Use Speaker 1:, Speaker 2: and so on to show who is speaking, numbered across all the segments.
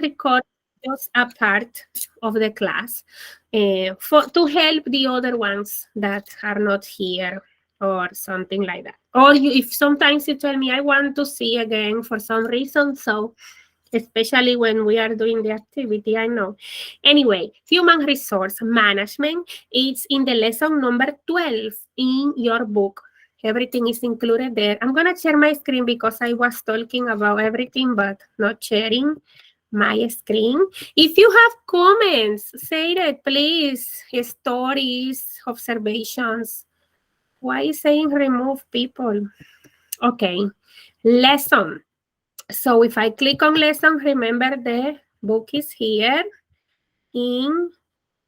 Speaker 1: record just a part of the class to help the other ones that are not here or something like that. Or if sometimes you tell me I want to see again for some reason, so especially when we are doing the activity, I know. Anyway, human resource management, it's in the lesson number 12 in your book. Everything is included there. I'm going to share my screen because I was talking about everything, but not sharing my screen. If you have comments, say it, please. Stories, observations. Why is saying remove people? Okay. Lesson. So if I click on lesson, remember the book is here in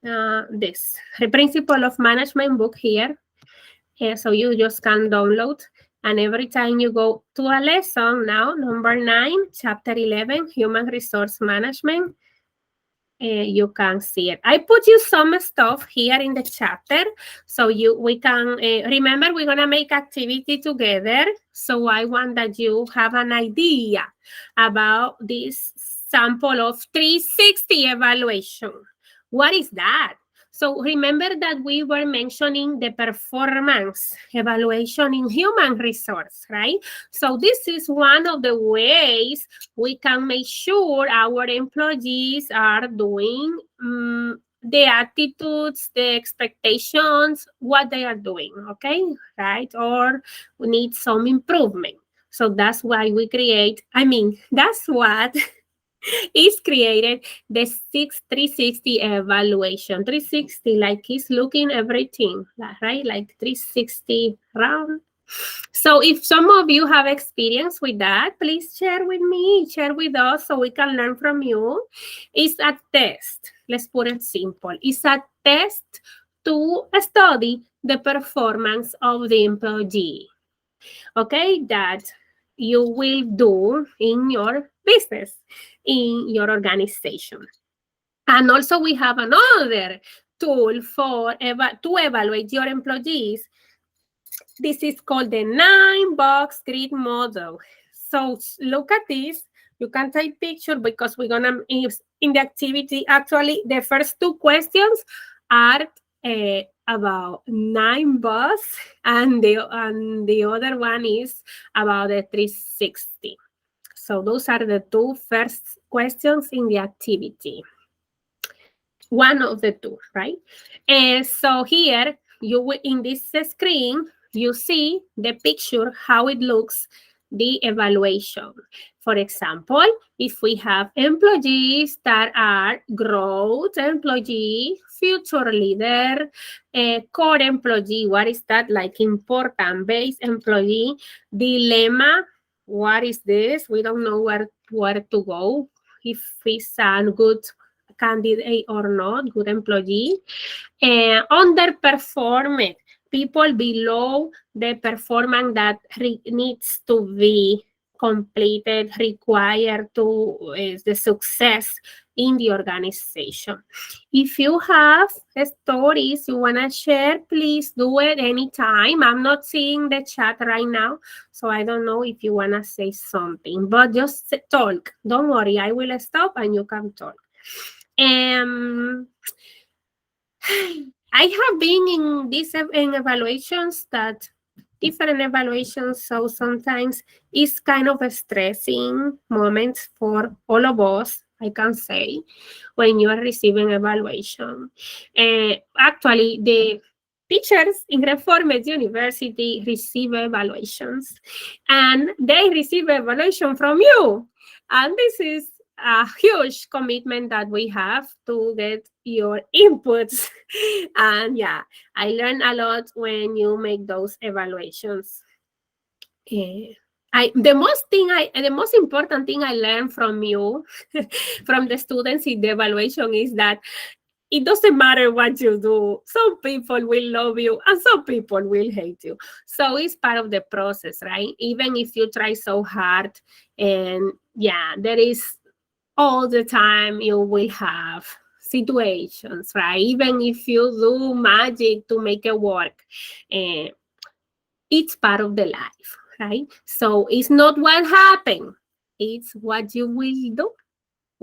Speaker 1: this. The principle of management book here. So you just can download. And every time you go to a lesson now, number 9, chapter 11, human resource management, you can see it. I put you some stuff here in the chapter so we can remember we're gonna make activity together. So I want that you have an idea about this sample of 360 evaluation. What is that? So remember that we were mentioning the performance evaluation in human resource, right? So this is one of the ways we can make sure our employees are doing the attitudes, the expectations, what they are doing, okay, right? Or we need some improvement. So that's why we create, that's what is created the 360 evaluation. 360, like he's looking everything, right? Like 360 round. So if some of you have experience with that, please share with me, share with us so we can learn from you. It's a test. Let's put it simple. It's a test to study the performance of the employee. Okay, that you will do in your business, in your organization. And also we have another tool to evaluate your employees. This is called the 9-box grid model. So look at this. You can take picture because we're gonna in the activity. Actually, the first 2 questions are about 9 box, and the other one is about the 360. So those are the 2 first questions in the activity. One of the 2, right? And so here you will in this screen you see the picture how it looks, the evaluation. For example, if we have employees that are growth employee, future leader, core employee, what is that? Like important base employee, dilemma, what is this? We don't know where to go, if it's a good candidate or not, good employee. Underperformed, people below the performance that needs to be completed, required to the success in the organization. If you have stories you want to share, please do it anytime. I'm not seeing the chat right now, so I don't know if you want to say something, but just talk. Don't worry, I will stop and you can talk. I have been in these evaluations, that different evaluations, so sometimes it's kind of a stressing moment for all of us, I can say, when you are receiving evaluation. Actually, the teachers in Reformed University receive evaluations, and they receive evaluation from you. And this is a huge commitment that we have to get your inputs. And yeah, I learned a lot when you make those evaluations. The most important thing I learned from you, from the students in the evaluation, is that it doesn't matter what you do. Some people will love you and some people will hate you. So it's part of the process, right? Even if you try so hard, and yeah, there is all the time you will have situations, right? Even if you do magic to make it work, it's part of the life, right? So it's not what happened, it's what you will do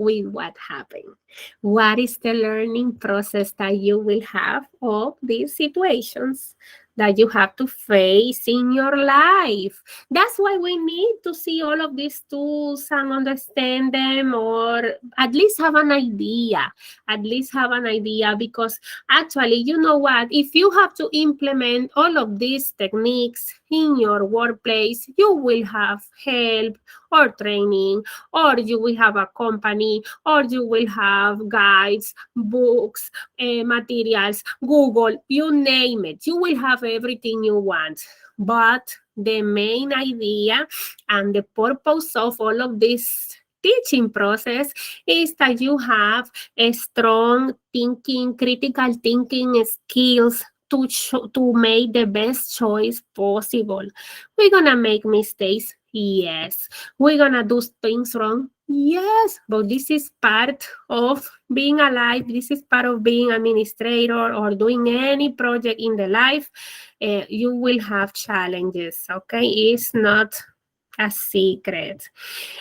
Speaker 1: with what happened. What is the learning process that you will have of these situations that you have to face in your life? That's why we need to see all of these tools and understand them, or at least have an idea. At least have an idea, because actually, you know what? If you have to implement all of these techniques in your workplace, you will have help or training, or you will have a company, or you will have guides, books, materials, Google, you name it. You will have everything you want. But the main idea and the purpose of all of this teaching process is that you have a strong thinking, critical thinking skills to make the best choice possible. We're gonna make mistakes. Yes. We're gonna do things wrong. Yes, but this is part of being alive. This is part of being administrator or doing any project in the life. You will have challenges, okay? It's not a secret.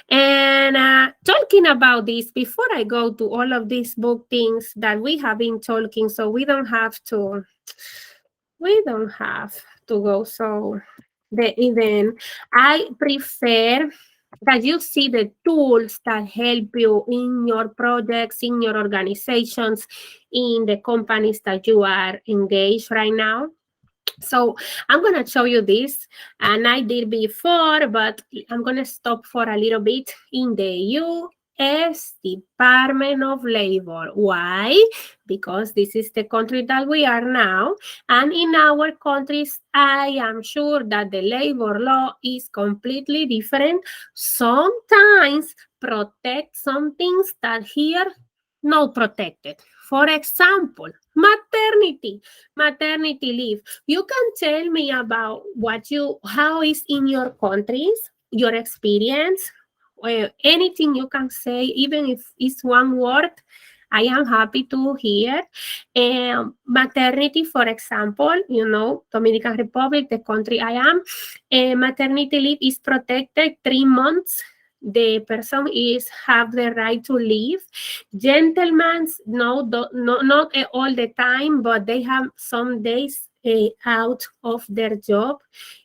Speaker 1: And talking about this, before I go to all of these book things that we have been talking, so we don't have to go so the event. I prefer that you see the tools that help you in your projects, in your organizations, in the companies that you are engaged right now. So I'm going to show you this, and I did before, but I'm going to stop for a little bit in the U.S. Department of Labor. Why? Because this is the country that we are now, and in our countries, I am sure that the labor law is completely different. Sometimes protect some things that here not protected. For example, maternity leave. You can tell me about how is in your countries, your experience, anything you can say, even if it's one word. I am happy to hear. Maternity, for example, Dominican Republic, the country I am, maternity leave is protected 3 months. The person have the right to leave. Gentlemen, not all the time, but they have some days out of their job.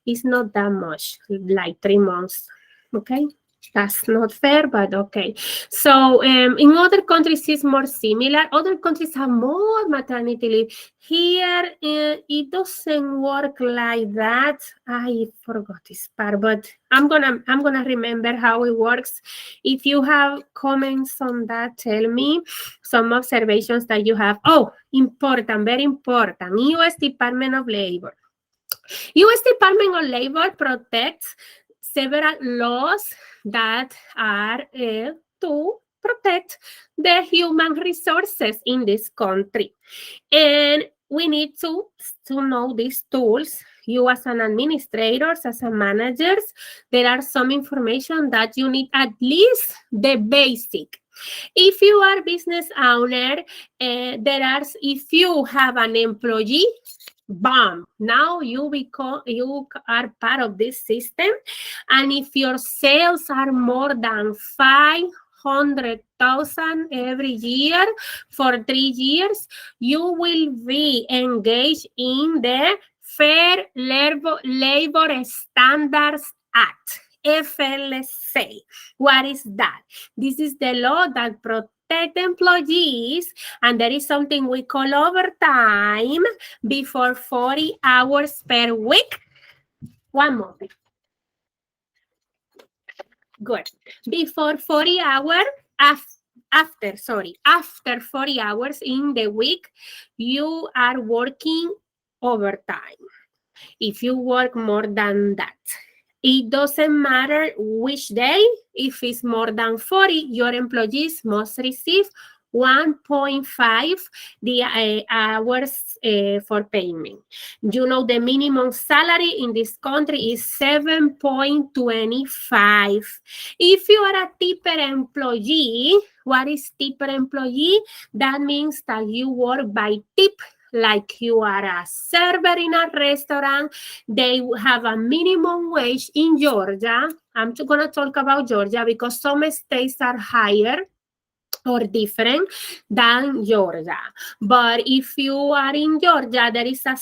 Speaker 1: It's not that much, like 3 months. Okay, that's not fair, but okay. So in other countries, it's more similar. Other countries have more maternity leave. Here, it doesn't work like that. I forgot this part, but I'm gonna remember how it works. If you have comments on that, tell me some observations that you have. Oh, important, very important. U.S. Department of Labor. U.S. Department of Labor protects several laws that are to protect the human resources in this country. And we need to know these tools. You as an administrator, as a managers, there are some information that you need, at least the basic. If you are business owner, if you have an employee, bam, now you are part of this system. And if your sales are more than 500,000 every year for 3 years, you will be engaged in the Fair Labor Standards Act, FLSA. What is that? This is the law that protects employees, and there is something we call overtime before 40 hours per week. One moment. Good. Before 40 hours, after 40 hours in the week, you are working overtime. If you work more than that, it doesn't matter which day. If it's more than 40, your employees must receive 1.5 hours for payment. You know, the minimum salary in this country is 7.25. If you are a tipper employee, what is tipper employee? That means that you work by tip, like you are a server in a restaurant. They have a minimum wage in Georgia. I'm going to talk about Georgia because some states are higher. or different than Georgia. But if you are in Georgia, there is a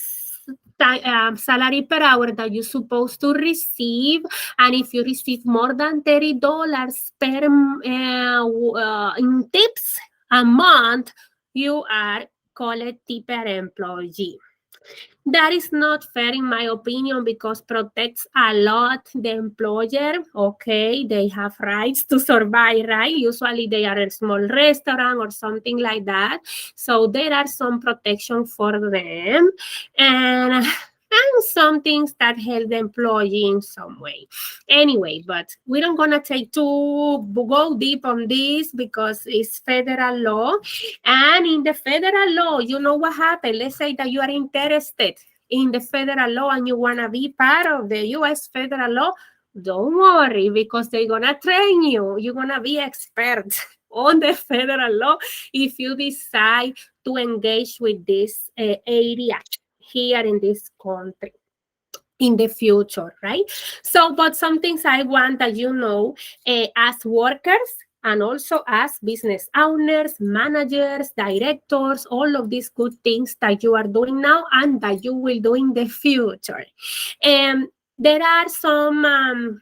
Speaker 1: salary per hour that you're supposed to receive, and if you receive more than $30 per in tips a month, you are called a tipper employee. That is not fair in my opinion because protects a lot the employer. Okay, they have rights to survive, right? Usually they are a small restaurant or something like that. So there are some protection for them. And some things that help the employee in some way. Anyway, but we don't gonna go deep on this because it's federal law. And in the federal law, you know what happened? Let's say that you are interested in the federal law and you wanna be part of the U.S. federal law. Don't worry because they're gonna train you. You're gonna be expert on the federal law if you decide to engage with this area here in this country in the future, right? So, but some things I want that you know as workers and also as business owners, managers, directors, all of these good things that you are doing now and that you will do in the future. There are some,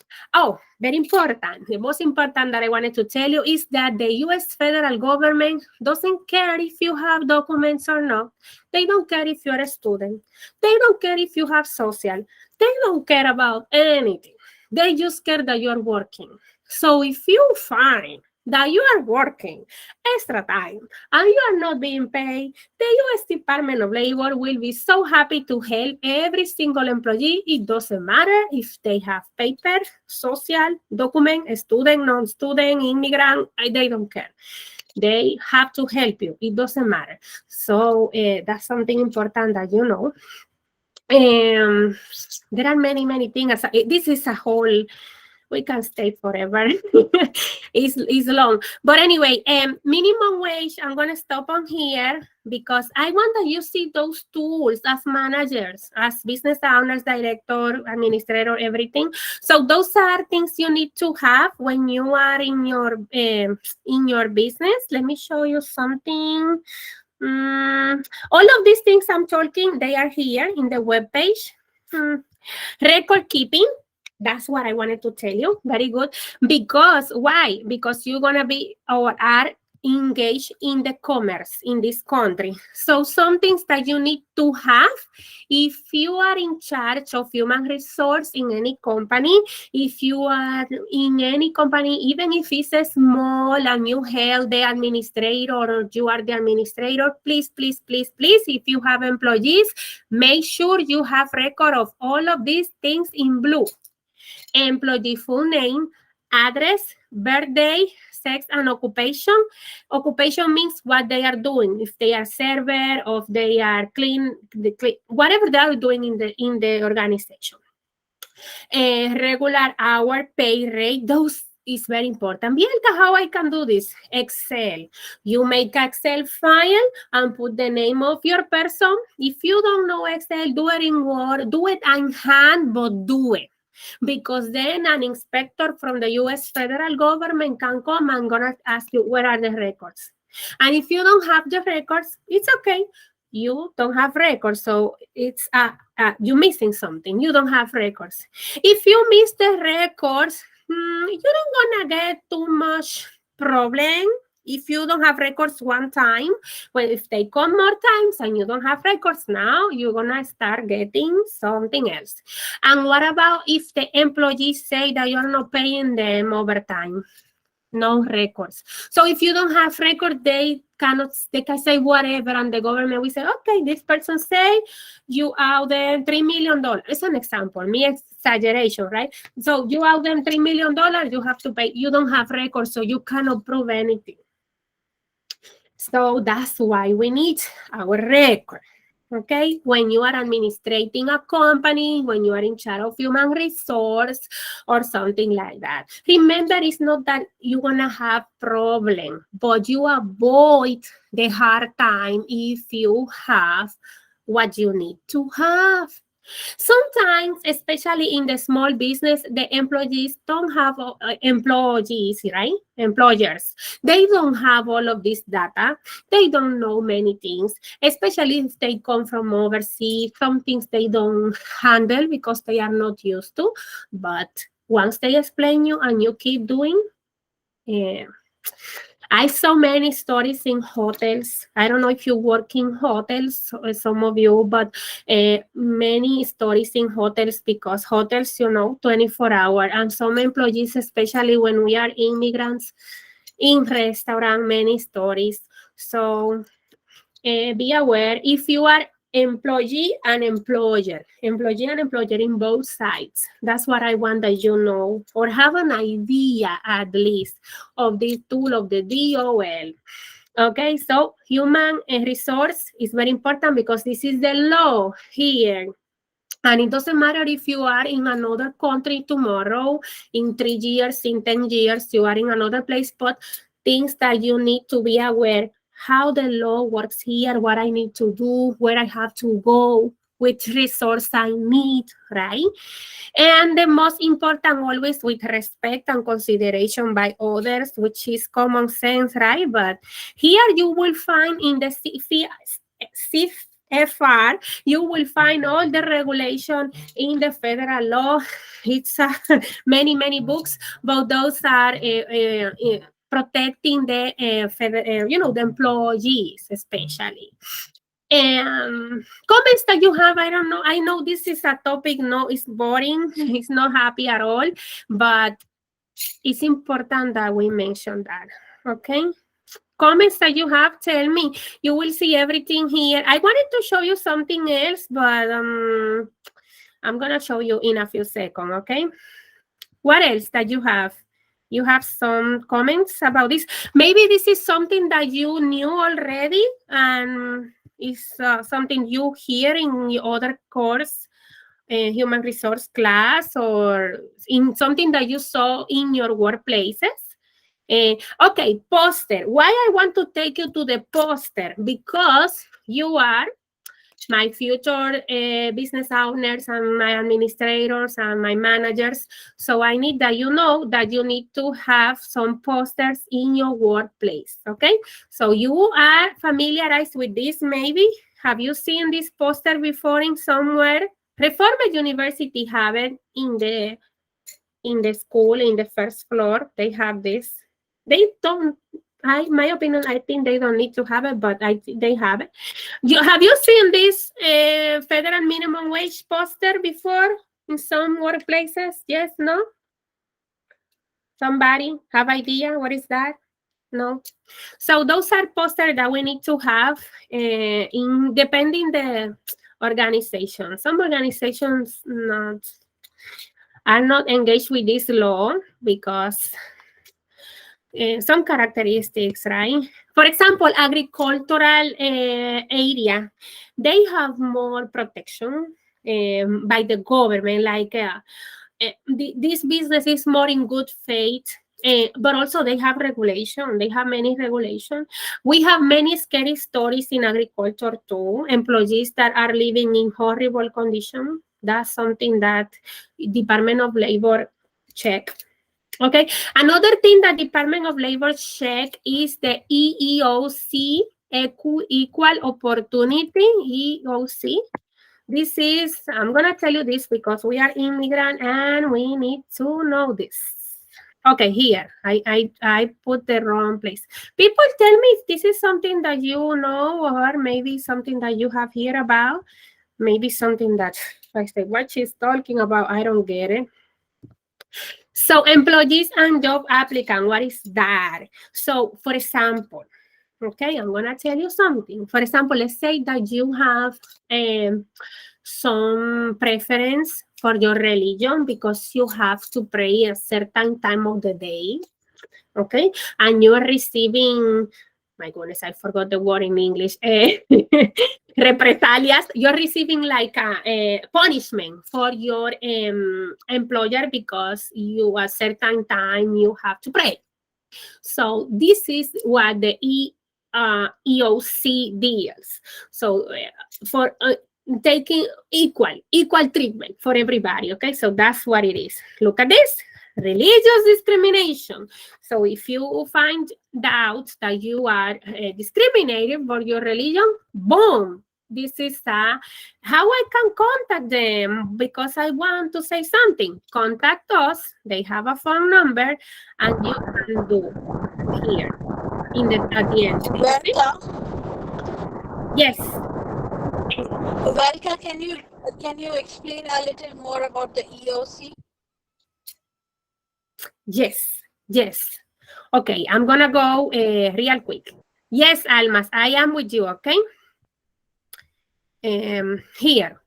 Speaker 1: very important. The most important that I wanted to tell you is that the U.S. federal government doesn't care if you have documents or not. They don't care if you're a student. They don't care if you have social. They don't care about anything. They just care that you're working. So if you find that you are working extra time and you are not being paid, the U.S. Department of Labor will be so happy to help every single employee. It doesn't matter if they have paper, social, document, student, non-student, immigrant, they don't care. They have to help you. It doesn't matter. So that's something important that you know. There are many things. This is a whole, we can stay forever. it's long. But anyway, minimum wage, I'm going to stop on here because I want that you see those tools as managers, as business owners, director, administrator, everything. So those are things you need to have when you are in your business. Let me show you something. All of these things I'm talking, they are here in the webpage. Record keeping. That's what I wanted to tell you. Very good. Because why? Because you're going to be or are engaged in the commerce in this country. So some things that you need to have if you are in charge of human resource in any company, if you are in any company, even if it's a small and you help the administrator or you are the administrator, please, if you have employees, make sure you have record of all of these things in blue. Employee full name, address, birthday, sex, and occupation. Occupation means what they are doing. If they are server, or if they are clean, whatever they are doing in the organization. Regular hour, pay rate, those is very important. Bielka, how I can do this? Excel. You make Excel file and put the name of your person. If you don't know Excel, do it in Word, do it in hand, but do it. Because then an inspector from the U.S. federal government can come and gonna ask you, where are the records? And if you don't have the records, it's okay. You don't have records, so it's you're missing something. You don't have records. If you miss the records, you don't gonna get too much problem. If you don't have records one time, well, if they come more times and you don't have records now, you're going to start getting something else. And what about if the employees say that you're not paying them overtime? No records. So if you don't have records, they can say whatever, and the government will say, okay, this person say you owe them $3 million. It's an example, me exaggeration, right? So you owe them $3 million, you have to pay. You don't have records, so you cannot prove anything. So that's why we need our record, okay? When you are administrating a company, when you are in charge of human resource or something like that. Remember, it's not that you're going to have problem, but you avoid the hard time if you have what you need to have. Sometimes, especially in the small business, the employees don't have employees, right? Employers. They don't have all of this data. They don't know many things, especially if they come from overseas. Some things they don't handle because they are not used to. But once they explain you and you keep doing, yeah. I saw many stories in hotels. I don't know if you work in hotels, some of you, but many stories in hotels because hotels, 24 hour, and some employees, especially when we are immigrants, in restaurant, many stories. So be aware if you are employee and employer in both sides. That's what I want that you know, or have an idea at least of this tool of the DOL. Okay, so human resource is very important because this is the law here. And it doesn't matter if you are in another country tomorrow, in 3 years, in 10 years, you are in another place, but things that you need to be aware how the law works here, what I need to do, where I have to go, which resource I need, right? And the most important, always with respect and consideration by others, which is common sense, right? But here you will find in the CFR, you will find all the regulation in the federal law. It's many, many books, but those are protecting the the employees especially. Comments that you have, I don't know. I know this is a topic, no, it's boring, it's not happy at all, but it's important that we mention that. Okay. Comments that you have, tell me. You will see everything here. I wanted to show you something else, but I'm gonna show you in a few seconds. Okay. What else that you have? You have some comments about this. Maybe this is something that you knew already and is something you hear in your other course, human resource class, or in something that you saw in your workplaces. Okay, poster. Why I want to take you to the poster? Because you are my future business owners and my administrators and my managers. So I need that you know that you need to have some posters in your workplace, okay? So you are familiarized with this maybe. Have you seen this poster before in somewhere? Reformed University have it in the school, in the first floor. They have this. They don't, my opinion, I think they don't need to have it, but they have it. Have you seen this federal minimum wage poster before in some workplaces? Yes, no? Somebody have idea what is that? No. So those are posters that we need to have in depending the organization. Some organizations are not engaged with this law because some characteristics, right? For example, agricultural area, they have more protection by the government. Like this business is more in good faith, but also they have regulation. They have many regulations. We have many scary stories in agriculture too. Employees that are living in horrible conditions. That's something that Department of Labor check. Okay, another thing that Department of Labor check is the EEOC, Equal Opportunity, EEOC. This is, I'm going to tell you this because we are immigrant and we need to know this. Okay, here, I put the wrong place. People tell me if this is something that you know or maybe something that you have heard about, maybe something that, I say, what she's talking about, I don't get it. So employees and job applicant, what is that? So for example, okay, I'm gonna tell you something. For example, let's say that you have some preference for your religion because you have to pray a certain time of the day, okay? And you are receiving, my goodness, I forgot the word in English, represalias. You're receiving like a punishment for your employer because you a certain time you have to pray. So this is what the EOC deals. So for taking equal treatment for everybody. Okay, so that's what it is. Look at this. Religious discrimination. So if you find doubt that you are discriminated for your religion, boom, this is how I can contact them because I want to say something. Contact us. They have a phone number, and you can do here at the end.
Speaker 2: Welka,
Speaker 1: Yes.
Speaker 2: Welka, can you explain a little more about the EOC?
Speaker 1: Yes. Okay, I'm gonna go real quick. Yes, Almas, I am with you, okay? Here,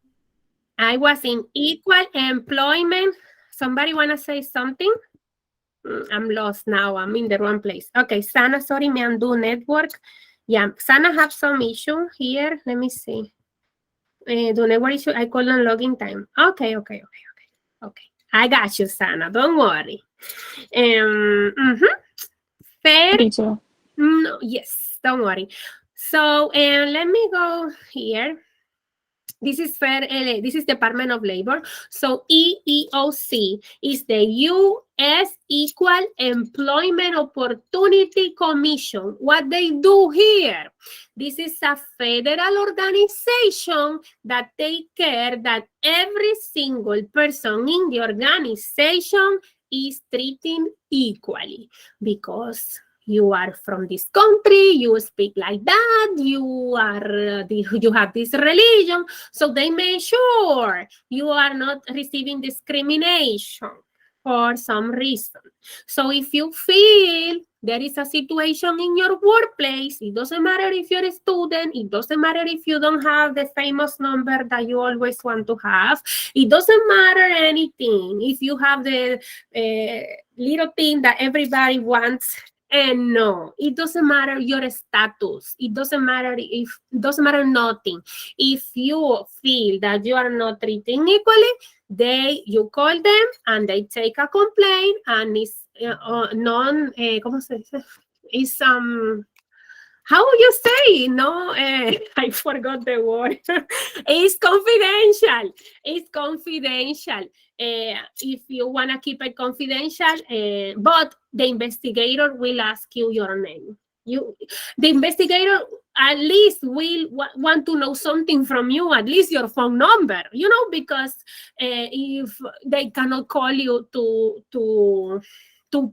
Speaker 1: I was in equal employment. Somebody wanna say something? I'm lost now. I'm in the wrong place. Okay, Sana, sorry, me undo network. Yeah, Sana have some issue here. Let me see. The network issue, I call on login time. Okay. I got you, Sana. Don't worry. Fair. No, yes, don't worry. So let me go here. This is fair. This is Department of Labor. So EEOC is the U.S. Equal Employment Opportunity Commission. What they do here? This is a federal organization that take care that every single person in the organization is treated equally because you are from this country, you speak like that, you have this religion, so they make sure you are not receiving discrimination for some reason. So if you feel there is a situation in your workplace, it doesn't matter if you're a student, it doesn't matter if you don't have the famous number that you always want to have, it doesn't matter anything. If you have the little thing that everybody wants, and no, it doesn't matter your status. It doesn't matter nothing. If you feel that you are not treating equally, you call them and they take a complaint and it's ¿cómo se dice? It's how you say? No, I forgot the word. It's confidential. It's confidential. If you want to keep it confidential, but the investigator will ask you your name. The investigator at least will want to know something from you, at least your phone number, because if they cannot call you to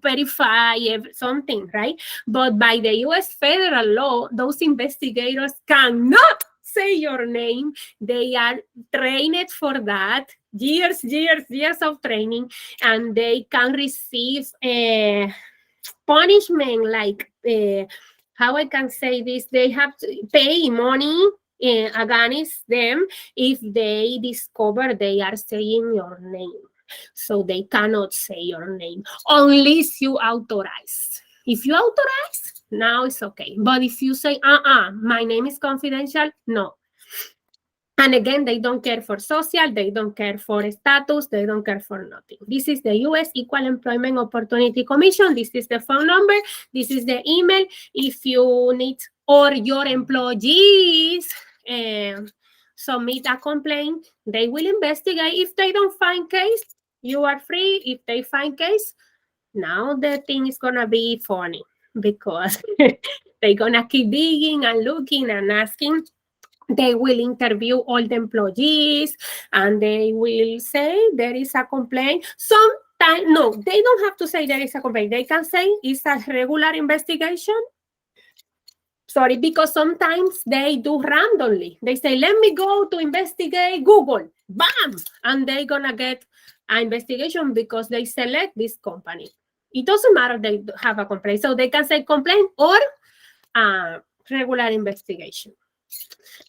Speaker 1: verify something, right? But by the U.S. federal law, those investigators cannot say your name. They are trained for that, years of training, and they can receive punishment like, how I can say this, they have to pay money against them if they discover they are saying your name. So they cannot say your name unless you authorize. If you authorize, now it's okay. But if you say, my name is confidential, no. And again, they don't care for social, they don't care for status, they don't care for nothing. This is the U.S. Equal Employment Opportunity Commission. This is the phone number. This is the email. If you need, or your employees submit a complaint, they will investigate. If they don't find case, you are free. If they find case, now the thing is going to be funny because they're going to keep digging and looking and asking. They will interview all the employees and they will say there is a complaint. Sometimes, no, they don't have to say there is a complaint. They can say it's a regular investigation. Sorry, because sometimes they do randomly. They say, let me go to investigate Google. Bam! And they're going to get an investigation because they select this company. It doesn't matter they have a complaint. So they can say complaint or regular investigation.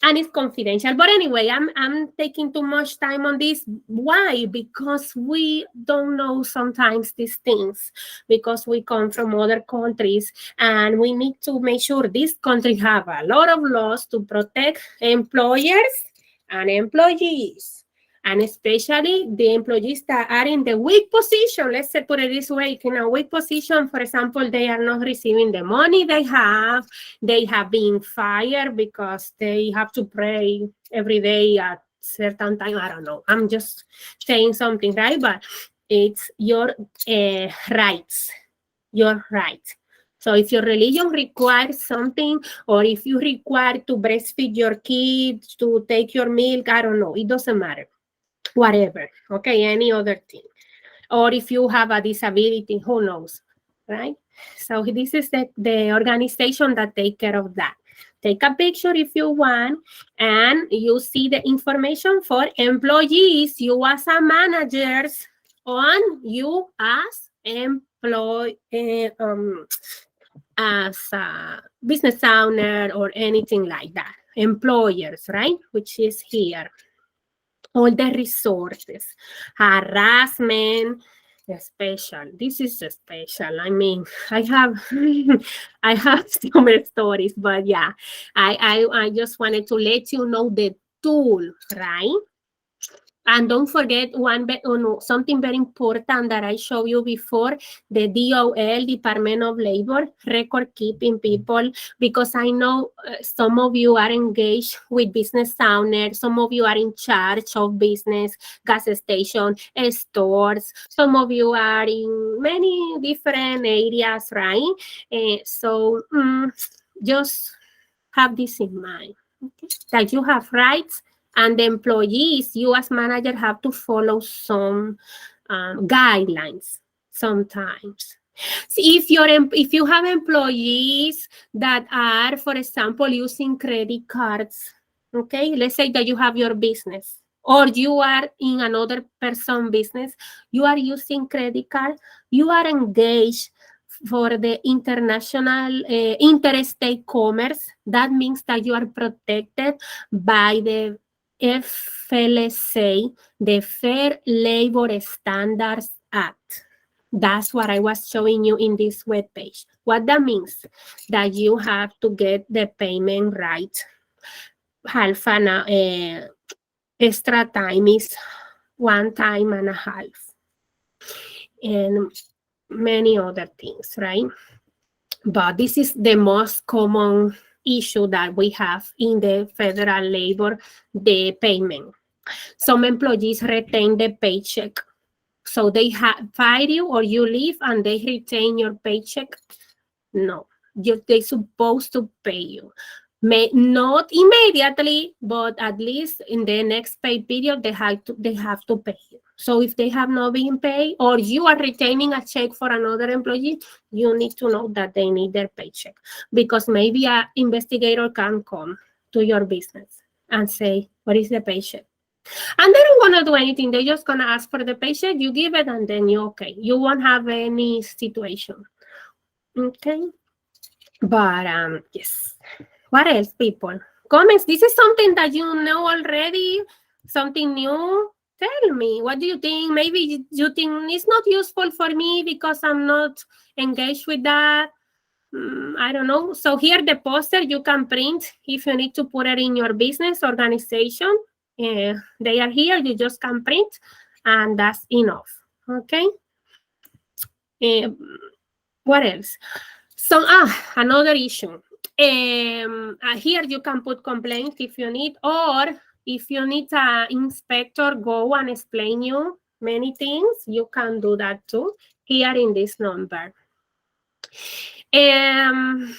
Speaker 1: And it's confidential. But anyway, I'm taking too much time on this. Why? Because we don't know sometimes these things, because we come from other countries and we need to make sure this country have a lot of laws to protect employers and employees. And especially the employees that are in the weak position, let's say, put it this way, in a weak position, for example, they are not receiving the money they have been fired because they have to pray every day at certain time. I don't know. I'm just saying something, right? But it's your rights, your rights. So if your religion requires something, or if you require to breastfeed your kids, to take your milk, I don't know. It doesn't matter. Whatever. Okay, any other thing. Or if you have a disability, who knows, right? So this is the organization that take care of that. Take a picture if you want, and you see the information for employees, you as a managers, on you as as a business owner or anything like that. Employers, right? Which is here. All the resources, harassment, special. This is special. I mean, I have I have some stories, but yeah, I just wanted to let you know the tool, right? And don't forget something very important that I showed you before, the DOL, Department of Labor, record keeping people, because I know some of you are engaged with business owners, some of you are in charge of business, gas station, stores, some of you are in many different areas, right? Just have this in mind, okay? That you have rights, and the employees, you as manager, have to follow some guidelines sometimes. If you have employees that are, for example, using credit cards, okay, let's say that you have your business, or you are in another person business, you are using credit card, you are engaged for the international interstate commerce. That means that you are protected by the FLSA, the Fair Labor Standards Act. That's what I was showing you in this webpage. What that means, that you have to get the payment right. Half an extra time is 1.5 times, and many other things, right? But this is the most common issue that we have in the federal labor, the payment. Some employees retain the paycheck. So they fire you or you leave and they retain your paycheck. No, they're supposed to pay you. Not immediately, but at least in the next pay period, they have to pay you. So if they have not been paid, or you are retaining a check for another employee, you need to know that they need their paycheck, because maybe an investigator can come to your business and say, "What is the paycheck?" And they don't want to do anything. They're just gonna ask for the paycheck. You give it, and then you're okay. You won't have any situation. Okay. But yes. What else, people? Comments. This is something that you know already, something new. Tell me, what do you think? Maybe you think it's not useful for me because I'm not engaged with that. I don't know. So here, the poster you can print if you need to put it in your business organization. They are here. You just can print, and that's enough. Okay. Uh, what else? So, another issue. Here you can put complaints if you need, or if you need an inspector go and explain you many things, you can do that too, here in this number. I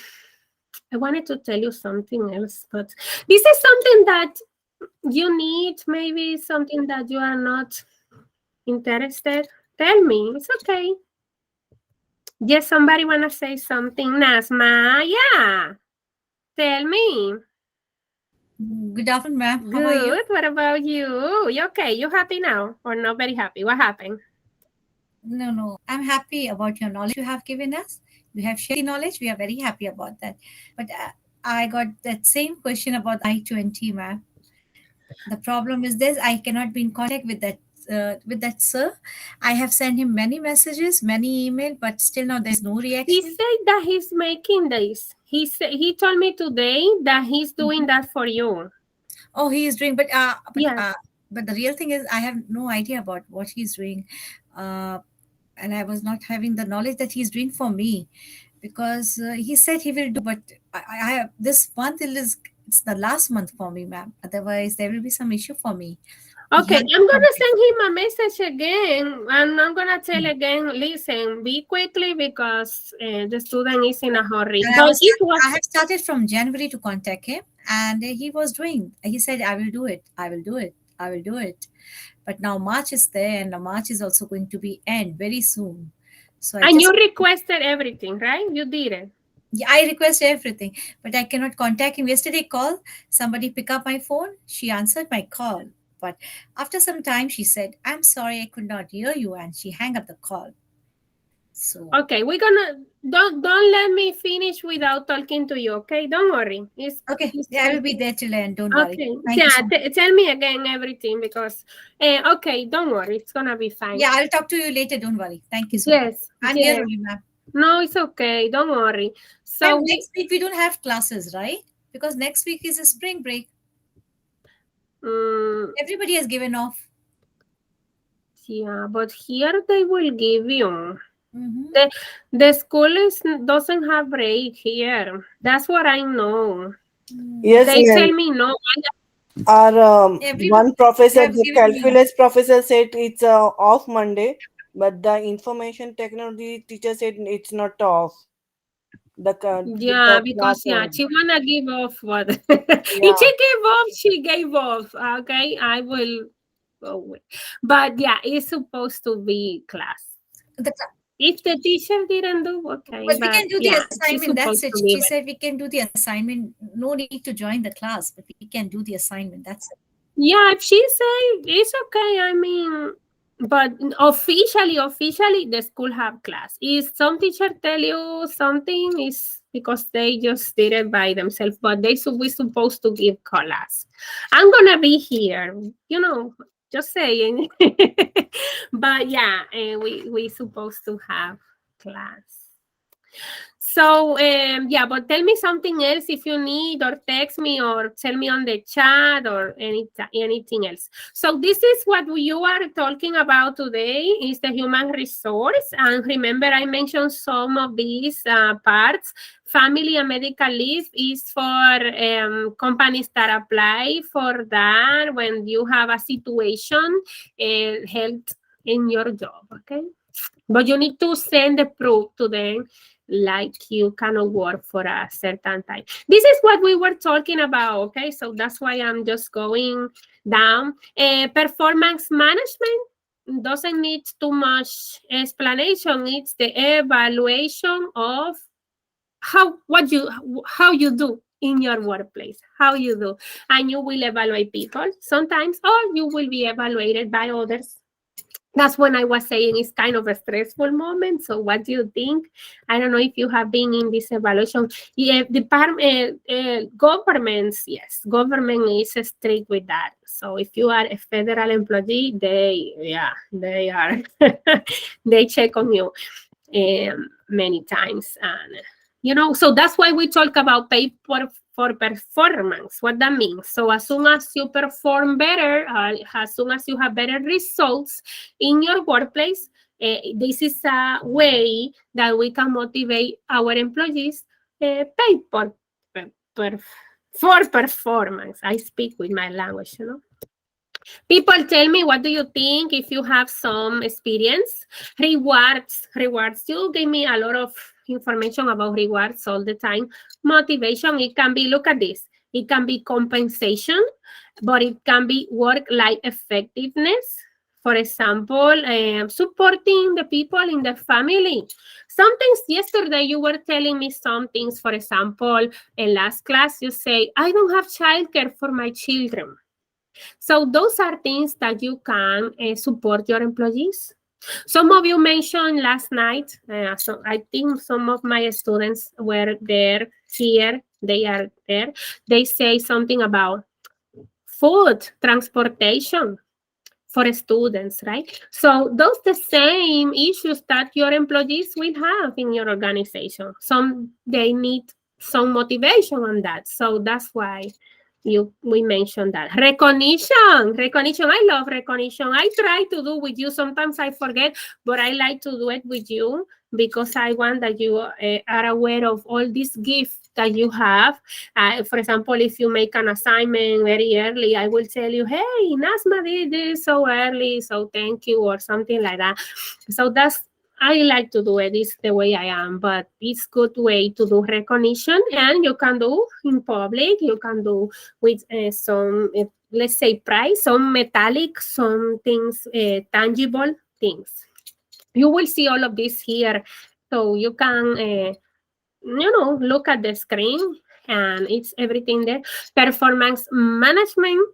Speaker 1: wanted to tell you something else, but this is something that you need, maybe something that you are not interested. Tell me, it's okay. Yes, somebody want to say something? Nasma, yeah. Tell me.
Speaker 3: Good afternoon, ma'am. How are you?
Speaker 1: Good. What about you? You okay? You happy now or not very happy? What happened?
Speaker 3: No. I'm happy about your knowledge you have given us. You have shared the knowledge. We are very happy about that. But I got that same question about I-20, ma'am. The problem is this: I cannot be in contact with that sir. I have sent him many messages, many email, but still now there is no
Speaker 1: He
Speaker 3: reaction.
Speaker 1: said that he's making this. He told me today that he's doing that for you.
Speaker 3: Oh, he is doing,
Speaker 1: Yes.
Speaker 3: but the real thing is, I have no idea about what he's doing, and I was not having the knowledge that he's doing for me. because he said he will do, but I this month is it's the last month for me, ma'am. Otherwise, there will be some issue for me. He
Speaker 1: Okay,
Speaker 3: has
Speaker 1: I'm
Speaker 3: to
Speaker 1: gonna
Speaker 3: complete.
Speaker 1: send him a message again, and I'm gonna tell again. Listen, be quickly because the student is in a hurry.
Speaker 3: And
Speaker 1: But it
Speaker 3: I
Speaker 1: was
Speaker 3: have started from January to contact him, and he was doing. He said, "I will do it. I will do it. I will do it." But now March is there, and the March is also going to be end very soon. So I
Speaker 1: and you
Speaker 3: just
Speaker 1: requested everything, right? You did it.
Speaker 3: yeah, I request everything, but I cannot contact him. Yesterday, call somebody pick up my phone. She answered my call, but after some time, she said, "I'm sorry, I could not hear you," and she hung up the call. So
Speaker 1: Okay, we're gonna don't let me finish without talking to you. Okay, don't worry.
Speaker 3: okay,
Speaker 1: It's
Speaker 3: yeah, I will be there till end. Don't worry.
Speaker 1: okay.
Speaker 3: Thank you
Speaker 1: Yeah,
Speaker 3: so much.
Speaker 1: tell me again everything because okay, don't worry. It's gonna be fine.
Speaker 3: Yeah, I'll talk to you later. Don't worry. Thank you so much.
Speaker 1: Yes,
Speaker 3: I'm here
Speaker 1: yes.
Speaker 3: only, ma'am.
Speaker 1: No, it's okay. Don't worry. So
Speaker 3: Ma'am,
Speaker 1: we
Speaker 3: next week we don't have classes, right? Because next week is a spring break.
Speaker 1: mm,
Speaker 3: Everybody has given off.
Speaker 1: yeah, but here they will give you.
Speaker 3: Mm-hmm.
Speaker 1: The the school doesn't have break here. That's what I know.
Speaker 4: Yes,
Speaker 1: They
Speaker 4: ma'am.
Speaker 1: tell me no.
Speaker 4: Our
Speaker 3: Everybody
Speaker 4: one professor,
Speaker 3: have
Speaker 4: the
Speaker 3: given me off.
Speaker 4: calculus professor said it's off Monday, but the information technology teacher said it's not off.
Speaker 1: Yeah,
Speaker 4: The class.
Speaker 1: because yeah, she wanna give off what if
Speaker 4: Yeah.
Speaker 1: she gave off, she gave off. Okay, I will go with. But yeah, it's supposed to be class.
Speaker 3: The
Speaker 1: If the teacher didn't do okay,
Speaker 3: But we
Speaker 1: but
Speaker 3: can do the
Speaker 1: yeah, she's
Speaker 3: assignment. That's
Speaker 1: supposed
Speaker 3: it.
Speaker 1: to
Speaker 3: She
Speaker 1: give it.
Speaker 3: said we can do the assignment. No need to join the class, but we can do the assignment. That's it.
Speaker 1: Yeah, if she say it's okay, I mean, but officially, the school have class. If some teacher tell you something, is because they just did it by themselves, but they should we supposed to give class. I'm gonna be here, just saying. But yeah, we supposed to have class. So yeah, but tell me something else if you need, or text me, or tell me on the chat, or anything else. So this is what you are talking about today, is the human resource. And remember, I mentioned some of these parts. Family and medical leave is for companies that apply for that when you have a situation, health in your job. Okay, but you need to send the proof to them, like you cannot work for a certain time. This is what we were talking about, okay? So that's why I'm just going down. Performance management doesn't need too much explanation. It's the evaluation of how you do in your workplace, how you do. And you will evaluate people sometimes, or you will be evaluated by others. That's when I was saying it's kind of a stressful moment. So what do you think? I don't know if you have been in this evaluation. Yeah, governments, yes, government is strict with that. So if you are a federal employee, they are, they check on you many times. And, so that's why we talk about pay for performance. What that means. So as soon as you perform better, as soon as you have better results in your workplace, this is a way that we can motivate our employees pay per, for performance. I speak with my language. People tell me, what do you think if you have some experience? Rewards. You give me a lot of information about rewards all the time. Motivation, it can be, look at this. It can be compensation, but it can be work-life effectiveness. For example, supporting the people in the family. Sometimes yesterday you were telling me some things. For example, in last class you say, I don't have childcare for my children. So those are things that you can support your employees. Some of you mentioned last night, so I think some of my students were there, here, they are there. They say something about food, transportation for students, right? So those the same issues that your employees will have in your organization. They need some motivation on that. So that's why we mentioned that. Recognition. I love recognition. I try to do with you. Sometimes I forget, but I like to do it with you. because I want that you are aware of all these gifts that you have. For example, if you make an assignment very early, I will tell you, hey, Nasma did this so early, so thank you, or something like that. So I like to do it. It's the way I am, but it's good way to do recognition, and you can do in public. You can do with some, let's say, price, some metallic, some things, tangible things. You will see all of this here, so you can, look at the screen, and it's everything there. Performance management.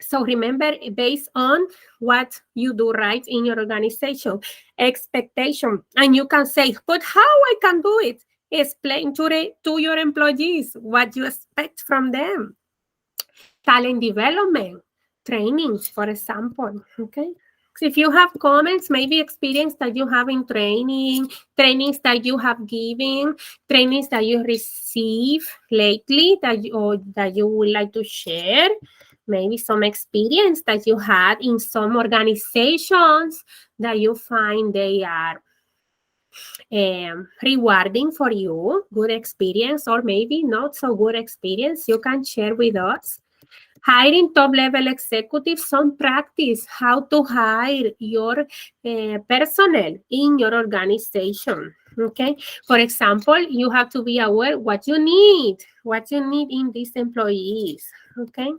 Speaker 1: So remember, based on what you do right in your organization, expectation, and you can say, but how I can do it? Explain to your employees what you expect from them. Talent development, training, for example, okay? So if you have comments, maybe experience that you have in training, trainings that you have given, trainings that you receive lately that you would like to share, maybe some experience that you had in some organizations that you find they are rewarding for you, good experience, or maybe not so good experience, you can share with us. Hiring top-level executives, some practice how to hire your personnel in your organization, okay? For example, you have to be aware what you need in these employees, okay?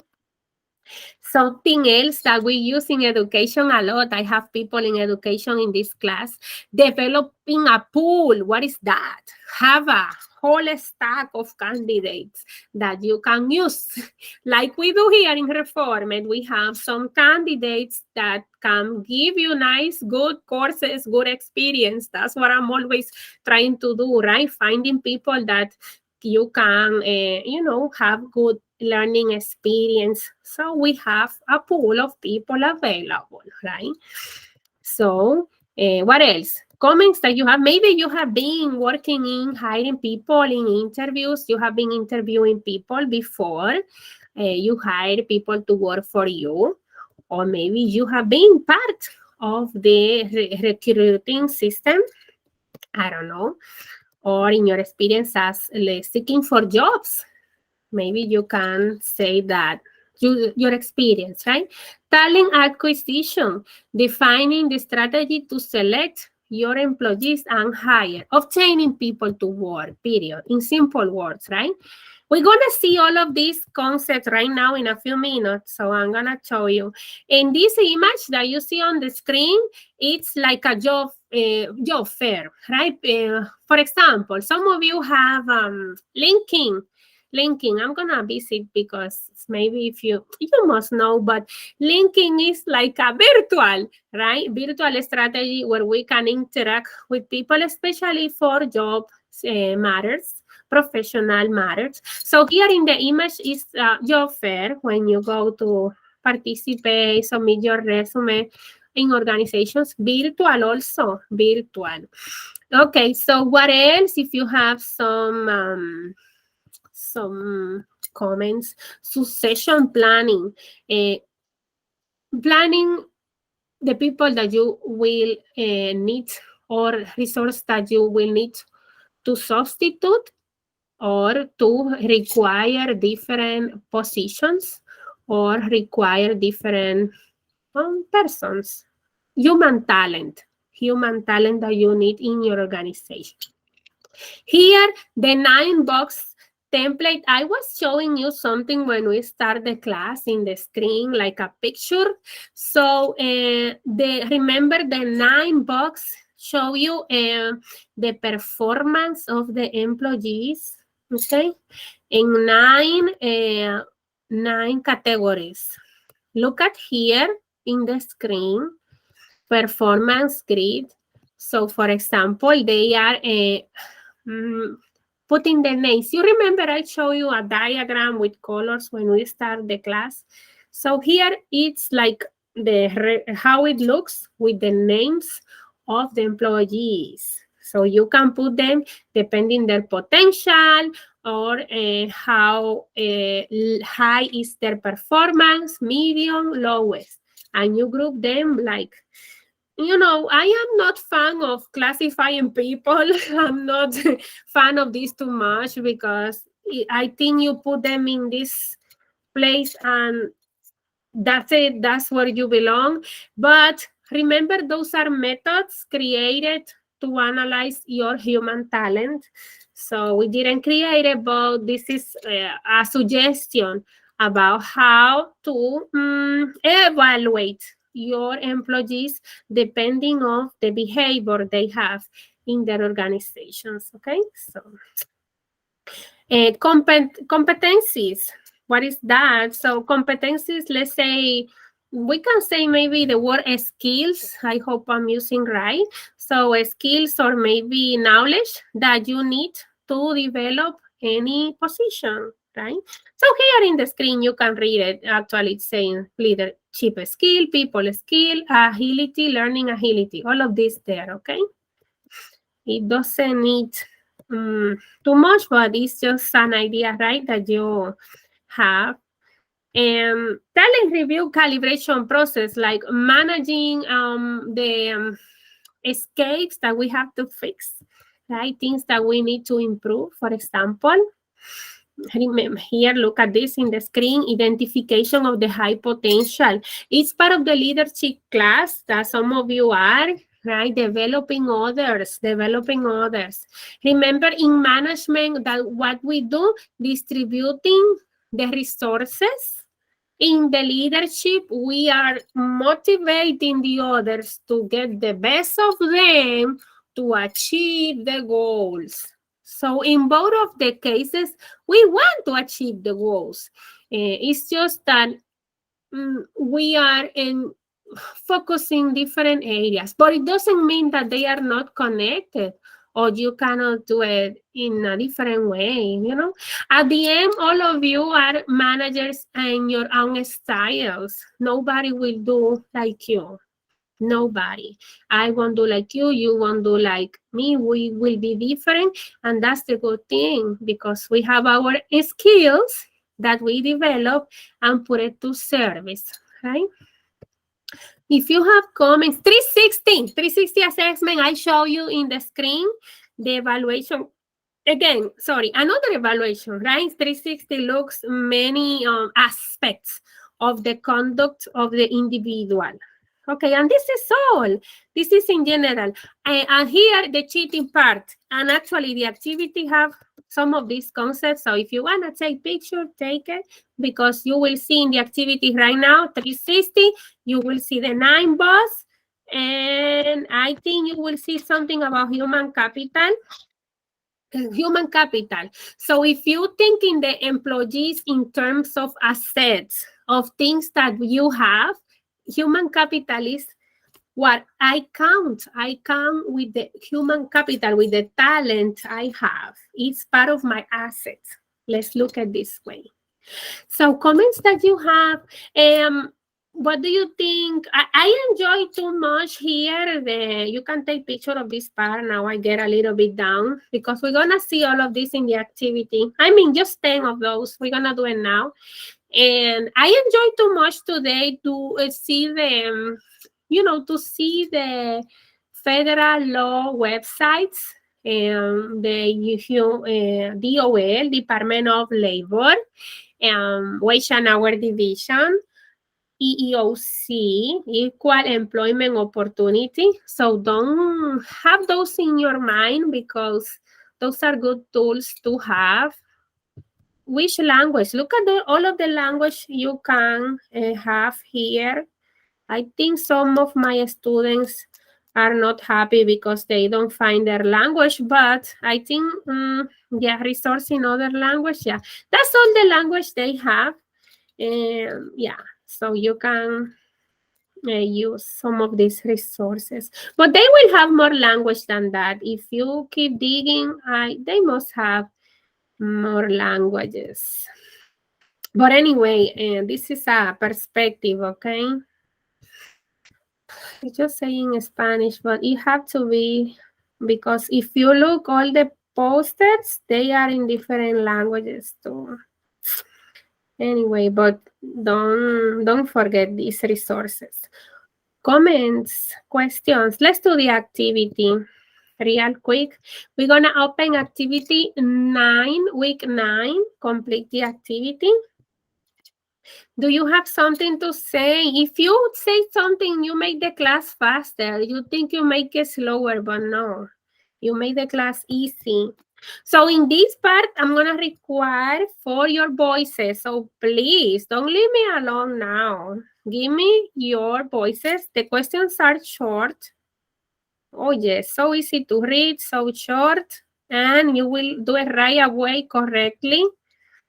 Speaker 1: Something else that we use in education a lot, I have people in education in this class, developing a pool. What is that? Have a whole stack of candidates that you can use. Like we do here in Reformed, we have some candidates that can give you nice, good courses, good experience. That's what I'm always trying to do, right? Finding people that you can, have good learning experience. So we have a pool of people available, right? So what else? Comments that you have. Maybe you have been working in hiring people in interviews. You have been interviewing people before. You hire people to work for you. Or maybe you have been part of the recruiting system. I don't know. Or in your experience as seeking for jobs. Maybe you can say that your experience, right? Talent acquisition, defining the strategy to select your employees and hire, obtaining people to work, period, in simple words, right? We're going to see all of these concepts right now in a few minutes, so I'm going to show you. In this image that you see on the screen, it's like a job fair, right? For example, some of you have LinkedIn. I'm gonna visit because maybe if you must know, but LinkedIn is like a virtual, right? Virtual strategy where we can interact with people, especially for job matters, professional matters. So here in the image is job fair when you go to participate, submit your resume in organizations, virtual also, virtual. Okay, so what else? If you have some comments, succession planning, planning the people that you will need or resource that you will need to substitute or to require different positions or require different persons, human talent that you need in your organization. Here, the 9-box template, I was showing you something when we start the class in the screen, like a picture. So remember the 9-box show you the performance of the employees, okay? In nine categories. Look at here in the screen, performance grid. So for example, they are putting the names. You remember I showed you a diagram with colors when we start the class. So here it's like how it looks with the names of the employees. So you can put them depending their potential or how high is their performance, medium, lowest. And you group them like I am not fan of classifying people. I'm not fan of this too much because I think you put them in this place and that's it. That's where you belong. But remember, those are methods created to analyze your human talent. So we didn't create it, but this is a suggestion about how to evaluate your employees depending on the behavior they have in their organizations. Okay, so competencies. What is that? So competencies, let's say, we can say maybe the word skills. I hope I'm using right. So skills or maybe knowledge that you need to develop any position, right? So here in the screen, you can read it. Actually, it's saying leadership skill, people skill, agility, learning agility, all of this there, okay? It doesn't need too much, but it's just an idea, right, that you have. And talent review calibration process, like managing the escapes that we have to fix, right? Things that we need to improve. For example, remember here, look at this in the screen, identification of the high potential. It's part of the leadership class that some of you are, right? Developing others. Remember in management that what we do, distributing the resources. In the leadership, we are motivating the others to get the best of them to achieve the goals. So in both of the cases, we want to achieve the goals. It's just that we are in focusing different areas, but it doesn't mean that they are not connected or you cannot do it in a different way. At the end, all of you are managers in your own styles. Nobody will do like you. Nobody. I won't do like you won't do like me. We will be different, and that's the good thing because we have our skills that we develop and put it to service, right? If you have comments, 360 assessment, I show you in the screen the evaluation. Again, sorry, another evaluation, right? 360 looks many aspects of the conduct of the individual. Okay, and this is all. This is in general. And here, the cheating part. And actually, the activity have some of these concepts. So if you want to take picture, take it. Because you will see in the activity right now, 360, you will see the 9 boss. And I think you will see something about human capital. So if you think in the employees in terms of assets, of things that you have, human capital is what I count. I count with the human capital, with the talent I have. It's part of my assets. Let's look at this way. So comments that you have, what do you think? I enjoy too much here. You can take picture of this part. Now I get a little bit down because we're going to see all of this in the activity. I mean, just 10 of those. We're going to do it now. And I enjoy too much today to see the, to see the federal law websites, the DOL, Department of Labor, Wage and Hour Division, EEOC, Equal Employment Opportunity. So don't have those in your mind because those are good tools to have. Which language? Look at all of the language you can have here. I think some of my students are not happy because they don't find their language, but I think, resource in other language, that's all the language they have. So you can use some of these resources, but they will have more language than that. If you keep digging, they must have more languages. But anyway, this is a perspective, okay? It's just saying Spanish, but it have to be, because if you look all the posters, they are in different languages too. Anyway, but don't forget these resources. Comments, questions. Let's do the activity real quick. We're gonna open activity 9, week 9, complete the activity. Do you have something to say? If you say something, you make the class faster. You think you make it slower, but no. You make the class easy. So in this part, I'm going to require for your voices. So please, don't leave me alone now. Give me your voices. The questions are short. Oh, yes, so easy to read, so short. And you will do it right away correctly.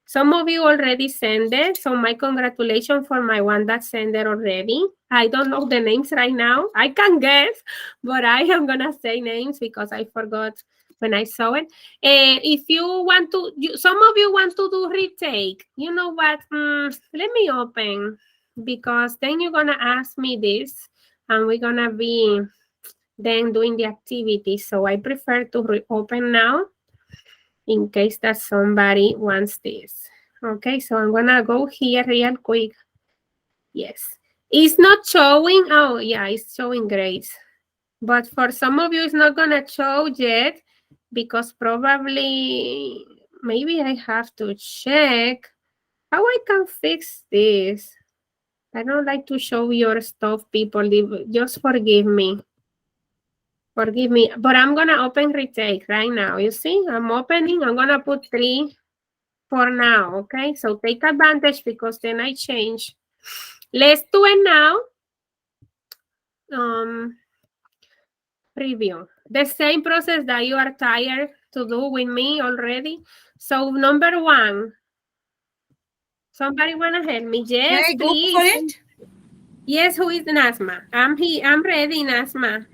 Speaker 1: Some of you already sent it, so my congratulations for my one that sent it already. I don't know the names right now. I can guess, but I am going to say names because I forgot when I saw it. If you want to, some of you want to do retake. You know what? Let me open because then you're going to ask me this and we're going to be then doing the activity. So I prefer to reopen now in case that somebody wants this. Okay, so I'm gonna go here real quick. Yes, it's not showing. Oh, yeah, it's showing grades. But for some of you, it's not gonna show yet because probably maybe I have to check how I can fix this. I don't like to show your stuff, people. Just forgive me. Forgive me. But I'm gonna open retake right now. You see, I'm opening. I'm gonna put 3 for now, okay? So take advantage because then I change. Let's do it now. Review. The same process that you are tired to do with me already. So number 1. Somebody want to help me? Yes,
Speaker 3: May I go
Speaker 1: please.
Speaker 3: for it?
Speaker 1: Yes, who is Nasma? I'm ready, Nasma.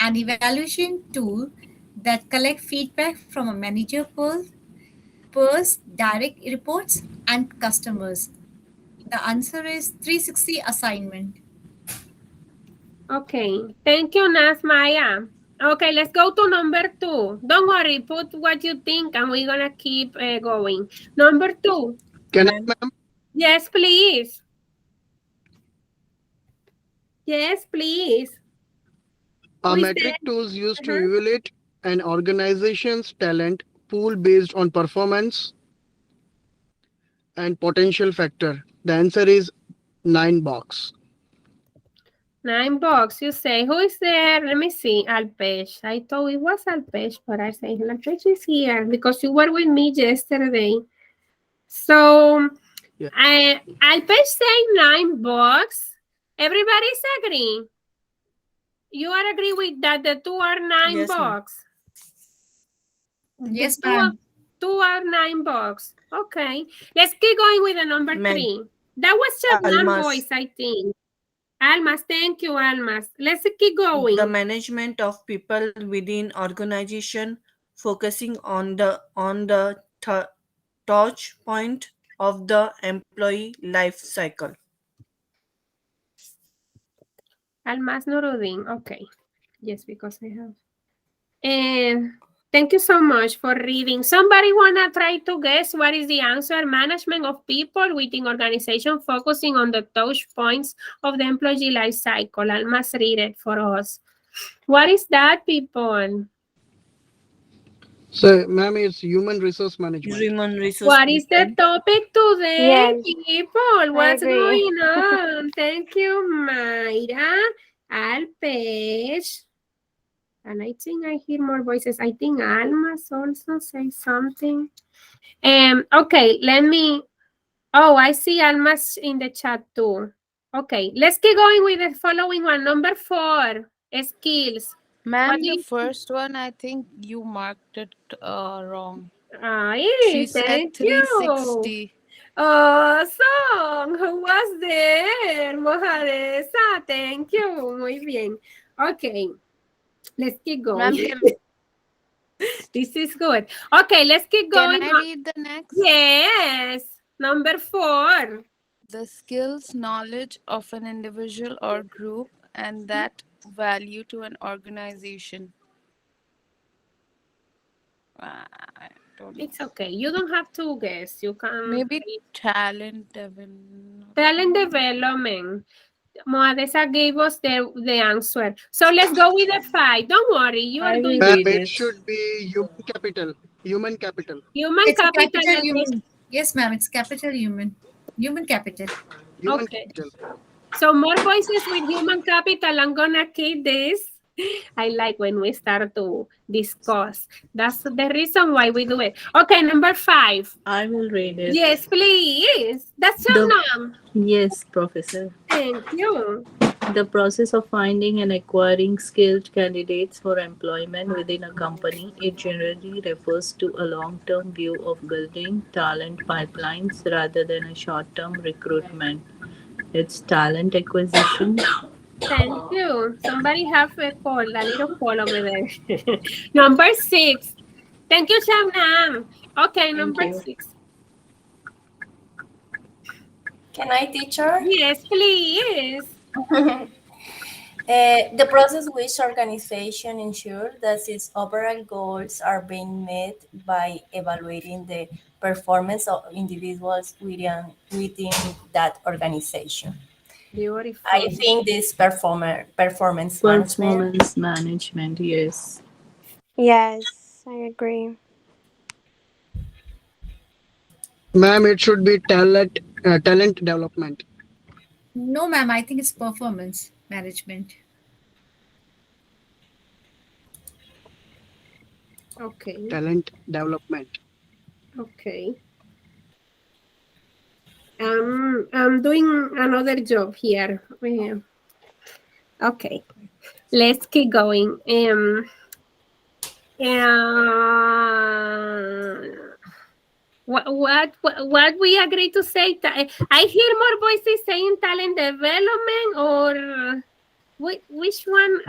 Speaker 3: An evaluation tool that collect feedback from a manager peers, direct reports, and customers. The answer is 360 assignment.
Speaker 1: Okay, thank you, Nasmaya. Okay, let's go to number 2. Don't worry, put what you think and we're gonna keep going. Number 2.
Speaker 5: Can I,
Speaker 4: Ma'am,
Speaker 5: ma'am?
Speaker 1: Yes, please. Yes, please.
Speaker 5: A
Speaker 1: Who is
Speaker 5: metric
Speaker 1: there?
Speaker 5: tools used to
Speaker 1: Uh-huh.
Speaker 5: evaluate an organization's talent pool based on performance and potential factor. The answer is 9 box.
Speaker 1: 9 bucks, you say. Who is there? Let me see. Alpesh. I thought it was Alpesh, but I say Alpesh is here because you were with me yesterday. So,
Speaker 5: Yeah.
Speaker 1: Alpesh saying 9 bucks. Everybody's agree. You are agree with that the 2 are 9
Speaker 4: yes, ma'am.
Speaker 1: bucks.
Speaker 3: Yes,
Speaker 1: The
Speaker 3: ma'am.
Speaker 1: 2 are 9 bucks. Okay. Let's keep going with the number
Speaker 4: Ma'am,
Speaker 1: 3. That was just one
Speaker 4: Almas,
Speaker 1: voice, I think. Almas, thank you, Almas. Let's keep
Speaker 4: the
Speaker 1: going.
Speaker 4: management of people within organization focusing on the touch point of the employee life cycle.
Speaker 1: Almas Nuruddin. Okay. Yes, because I have. And thank you so much for reading. Somebody wanna try to guess what is the answer? Management of people within organization focusing on the touch points of the employee life cycle. Almas read it for us. What is that, people?
Speaker 5: So, ma'am, it's human resource management.
Speaker 4: Human resource
Speaker 1: What is the
Speaker 4: management.
Speaker 1: topic today,
Speaker 6: Yes,
Speaker 1: people?
Speaker 6: I
Speaker 1: What's
Speaker 6: agree.
Speaker 1: going on? Thank you, Mayra, Alpesh. And I think I hear more voices. I think Almas also say something. Okay, let me. Oh, I see Almas in the chat too. Okay, let's keep going with the following one. Number 4, skills. What
Speaker 6: Ma'am,
Speaker 1: do
Speaker 6: the
Speaker 1: you
Speaker 6: first one, I think you marked it wrong.
Speaker 1: Ay,
Speaker 6: She said
Speaker 1: thank you.
Speaker 6: 360.
Speaker 1: Awesome. Who was there? Mojaresa. Thank you. Muy bien. Okay, let's keep
Speaker 6: Ma'am,
Speaker 1: going. This is good. Okay, let's keep
Speaker 6: can
Speaker 1: going.
Speaker 6: I read the next?
Speaker 1: Yes. Number 4.
Speaker 6: The skills, knowledge of an individual or group, and that value to an organization. I don't know.
Speaker 1: It's okay. You don't have to guess. You can
Speaker 6: Maybe talent development.
Speaker 1: talent development. Moadesa gave us the answer. So let's go with the 5. Don't worry, you are
Speaker 7: I
Speaker 1: doing
Speaker 7: will
Speaker 5: Ma'am,
Speaker 7: read
Speaker 5: it
Speaker 7: it.
Speaker 5: should be human capital. Human capital.
Speaker 1: human
Speaker 3: It's a
Speaker 1: capital.
Speaker 3: capital
Speaker 1: And
Speaker 3: human. Yes, ma'am. It's capital human. Human capital.
Speaker 5: Human
Speaker 1: okay.
Speaker 5: capital.
Speaker 1: So more voices with human capital. I'm gonna keep this. I like when we start to discuss. That's the reason why we do it. Okay, number 5.
Speaker 7: I will read it.
Speaker 1: Yes, please. That's your
Speaker 7: The
Speaker 1: name.
Speaker 7: Yes, Professor.
Speaker 1: Thank you.
Speaker 7: The process of finding and acquiring skilled candidates for employment within a company, it generally refers to a long-term view of building talent pipelines rather than a short-term recruitment. It's talent acquisition.
Speaker 1: Thank you. Somebody have a call, a little call over there. Number 6. Thank you, Shabnam. Okay,
Speaker 8: Thank
Speaker 1: number
Speaker 8: you.
Speaker 1: 6.
Speaker 8: Can I, teacher?
Speaker 1: Yes, please.
Speaker 8: The process which organization ensures that its overall goals are being met by evaluating the performance of individuals within that organization.
Speaker 1: Beautiful.
Speaker 8: I think this performance management.
Speaker 7: Performance management, yes.
Speaker 9: Yes, I agree.
Speaker 5: Ma'am, it should be talent development.
Speaker 3: No, ma'am. I think it's performance management.
Speaker 1: Okay.
Speaker 5: Talent development.
Speaker 1: Okay. I'm doing another job here. Okay. Let's keep going. What we agree to say? I hear more voices saying talent development, or which one?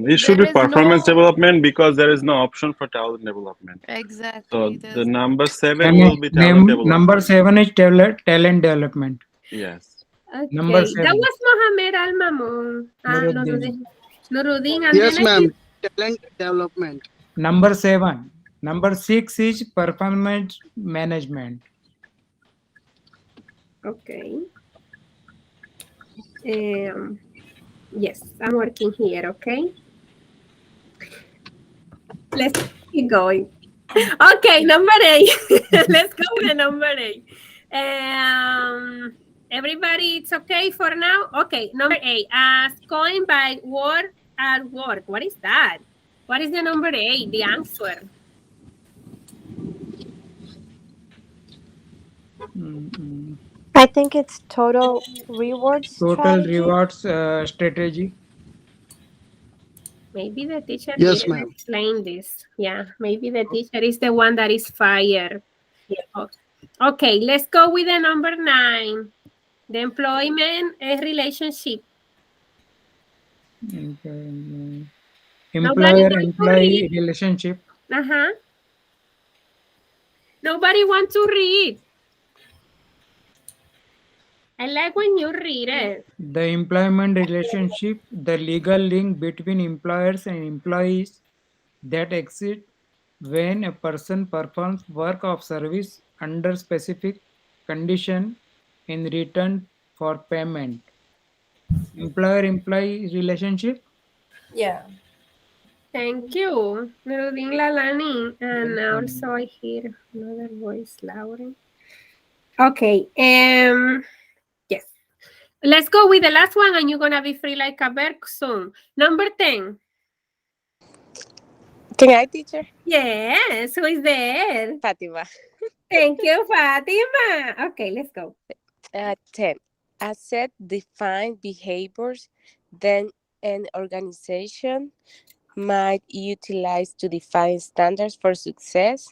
Speaker 10: It should
Speaker 6: There
Speaker 10: be
Speaker 6: is
Speaker 10: performance
Speaker 6: no
Speaker 10: development because there is no option for talent development.
Speaker 6: exactly.
Speaker 10: So the
Speaker 6: There's
Speaker 10: number 7 will be talent development.
Speaker 11: Number 7 is talent development.
Speaker 10: Yes.
Speaker 11: Number
Speaker 1: Okay, that
Speaker 11: 7.
Speaker 1: was Mohammed Al Mamun.
Speaker 11: Nuruddin.
Speaker 1: Nuruddin, and
Speaker 5: Yes,
Speaker 1: then I
Speaker 5: ma'am.
Speaker 1: think
Speaker 5: Talent development.
Speaker 11: Number 7. Number 6 is performance management.
Speaker 1: okay. Yes, I'm working here. Okay, let's keep going. Okay, number 8. Let's go with the number 8. Everybody, it's okay for now? Okay, number 8. As coined by word at work. What is that? What is the number 8? The answer.
Speaker 9: I think it's total rewards
Speaker 11: Total
Speaker 9: strategy.
Speaker 11: rewards strategy.
Speaker 1: Maybe the teacher
Speaker 5: Yes,
Speaker 1: didn't
Speaker 5: ma'am.
Speaker 1: explain this. Yeah, maybe the teacher is the one that is fired. Oh, okay, let's go with the number 9. The employment relationship. Nobody wants to read.
Speaker 11: Employer-employee relationship.
Speaker 1: Uh-huh. Nobody wants to read. I like when you read it.
Speaker 11: The employment relationship, the legal link between employers and employees that exists when a person performs work of service under specific condition in return for payment. Employer-employee relationship.
Speaker 8: Yeah.
Speaker 1: Thank you, Nurudin Lalani. And also I hear another voice, Lauren. Okay. Yes. Let's go with the last one, and you're gonna be free like a bird soon. Number 10.
Speaker 12: Can I, teacher?
Speaker 1: Yes, who is there?
Speaker 12: Fatima.
Speaker 1: Thank you, Fatima. Okay, let's go.
Speaker 12: 10. Asset define behaviors then an organization might utilize to define standards for success.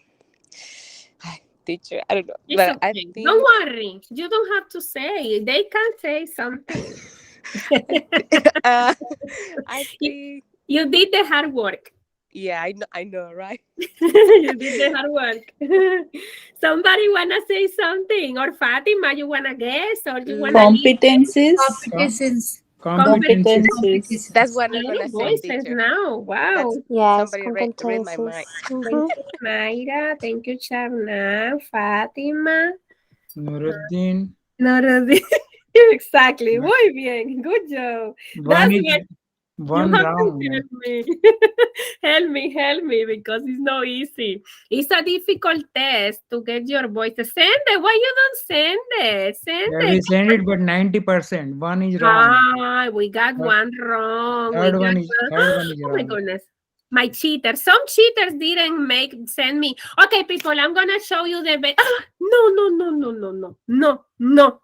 Speaker 12: Teacher, I don't know.
Speaker 1: It's
Speaker 12: But I
Speaker 1: okay.
Speaker 12: think
Speaker 1: Don't worry. You don't have to say. They can say something.
Speaker 12: I think
Speaker 1: You did the hard work.
Speaker 12: yeah, I know, right?
Speaker 1: You did the hard work. Somebody wanna say something, or Fatima, you wanna guess, or you wanna
Speaker 2: Competencies.
Speaker 11: Competencies.
Speaker 12: That's what I'm
Speaker 1: Little
Speaker 12: gonna say,
Speaker 1: voices
Speaker 12: teacher.
Speaker 1: now. Wow.
Speaker 9: Yes,
Speaker 12: Somebody read my mind.
Speaker 9: competencies.
Speaker 1: Thank you, Naira. Thank you, Shabna. Fatima.
Speaker 11: Nuruddin.
Speaker 1: Nuruddin. Exactly. Muy bien. Good job.
Speaker 11: One
Speaker 1: That's
Speaker 11: is
Speaker 1: what you
Speaker 11: one
Speaker 1: have to
Speaker 11: wrong.
Speaker 1: help me. Help me, because it's not easy. It's a difficult test to get your voice. Send it. Why you don't send it? Send
Speaker 11: Yeah, we
Speaker 1: it.
Speaker 11: send it, but 90%. One is wrong.
Speaker 1: Ah, we got
Speaker 11: Third,
Speaker 1: one wrong. We
Speaker 11: third
Speaker 1: got
Speaker 11: one is
Speaker 1: one.
Speaker 11: third one is
Speaker 1: Oh my
Speaker 11: wrong.
Speaker 1: goodness. My cheaters. Some cheaters didn't send me. Okay, people, I'm gonna show you the no, no, no, no, no, no, no, no.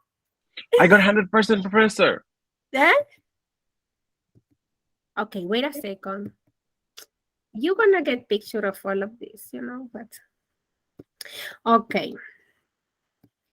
Speaker 10: I got 100%, professor.
Speaker 1: Eh? Okay, wait a second. You're gonna get picture of all of this, but okay.